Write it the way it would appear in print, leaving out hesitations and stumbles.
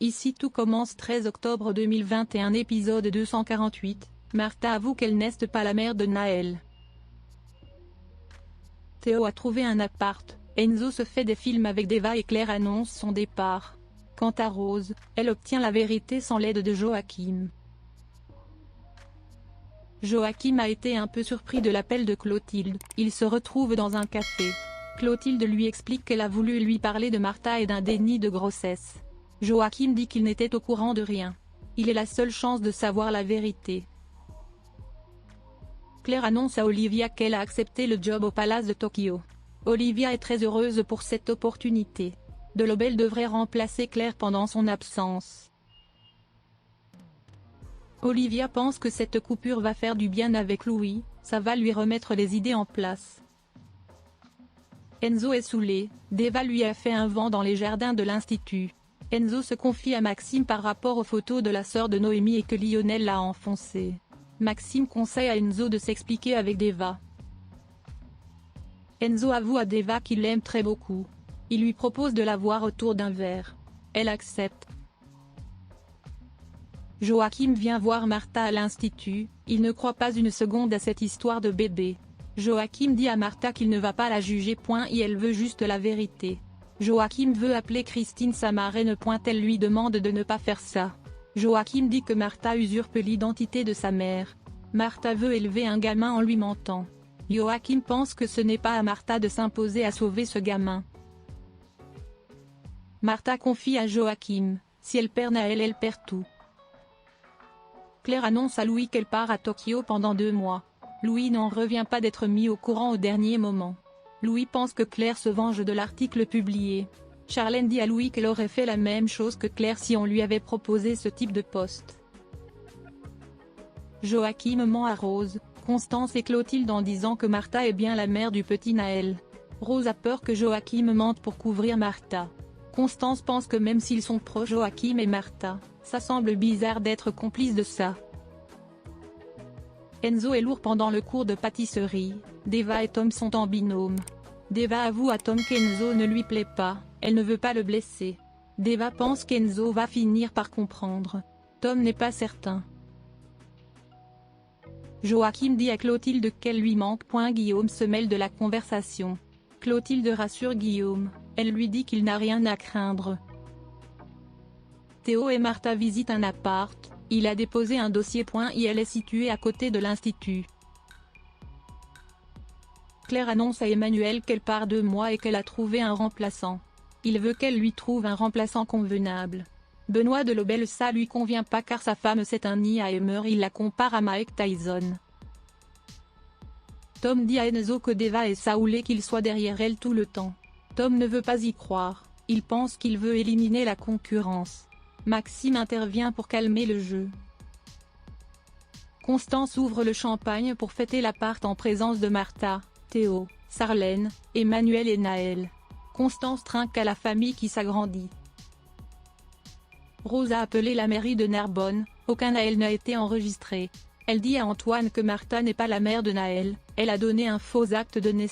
Ici tout commence 13 octobre 2021 épisode 248, Martha avoue qu'elle n'est pas la mère de Naël. Théo a trouvé un appart, Enzo se fait des films avec Deva et Claire annonce son départ. Quant à Rose, elle obtient la vérité sans l'aide de Joachim. Joachim a été un peu surpris de l'appel de Clotilde, il se retrouve dans un café. Clotilde lui explique qu'elle a voulu lui parler de Martha et d'un déni de grossesse. Joachim dit qu'il n'était au courant de rien. Il est la seule chance de savoir la vérité. Claire annonce à Olivia qu'elle a accepté le job au Palace de Tokyo. Olivia est très heureuse pour cette opportunité. Delobel devrait remplacer Claire pendant son absence. Olivia pense que cette coupure va faire du bien avec Louis, ça va lui remettre les idées en place. Enzo est saoulé, Deva lui a fait un vent dans les jardins de l'Institut. Enzo se confie à Maxime par rapport aux photos de la sœur de Noémie et que Lionel l'a enfoncé. Maxime conseille à Enzo de s'expliquer avec Deva. Enzo avoue à Deva qu'il l'aime très beaucoup. Il lui propose de la voir autour d'un verre. Elle accepte. Joachim vient voir Martha à l'Institut, il ne croit pas une seconde à cette histoire de bébé. Joachim dit à Martha qu'il ne va pas la juger. Et elle veut juste la vérité. Joachim veut appeler Christine sa marraine. Elle lui demande de ne pas faire ça. Joachim dit que Martha usurpe l'identité de sa mère. Martha veut élever un gamin en lui mentant. Joachim pense que ce n'est pas à Martha de s'imposer à sauver ce gamin. Martha confie à Joachim, si elle perd Naël elle perd tout. Claire annonce à Louis qu'elle part à Tokyo pendant 2 mois. Louis n'en revient pas d'être mis au courant au dernier moment. Louis pense que Claire se venge de l'article publié. Charlène dit à Louis qu'elle aurait fait la même chose que Claire si on lui avait proposé ce type de poste. Joachim ment à Rose, Constance et Clotilde en disant que Martha est bien la mère du petit Naël. Rose a peur que Joachim mente pour couvrir Martha. Constance pense que même s'ils sont proches Joachim et Martha, ça semble bizarre d'être complice de ça. Enzo est lourd pendant le cours de pâtisserie, Deva et Tom sont en binôme. Deva avoue à Tom qu'Enzo ne lui plaît pas, elle ne veut pas le blesser. Deva pense qu'Enzo va finir par comprendre. Tom n'est pas certain. Joachim dit à Clotilde qu'elle lui manque. Guillaume se mêle de la conversation. Clotilde rassure Guillaume, elle lui dit qu'il n'a rien à craindre. Théo et Martha visitent un appart, il a déposé un dossier. Et elle est située à côté de l'Institut. Claire annonce à Emmanuel qu'elle part 2 mois et qu'elle a trouvé un remplaçant. Il veut qu'elle lui trouve un remplaçant convenable. Benoît Delobel ça lui convient pas car sa femme c'est un Alzheimer, il la compare à Mike Tyson. Tom dit à Enzo que Deva est saoulé qu'il soit derrière elle tout le temps. Tom ne veut pas y croire, il pense qu'il veut éliminer la concurrence. Maxime intervient pour calmer le jeu. Constance ouvre le champagne pour fêter l'appart en présence de Martha, Théo, Sarlène, Emmanuel et Naël. Constance trinque à la famille qui s'agrandit. Rose a appelé la mairie de Narbonne, aucun Naël n'a été enregistré. Elle dit à Antoine que Martha n'est pas la mère de Naël, elle a donné un faux acte de naissance.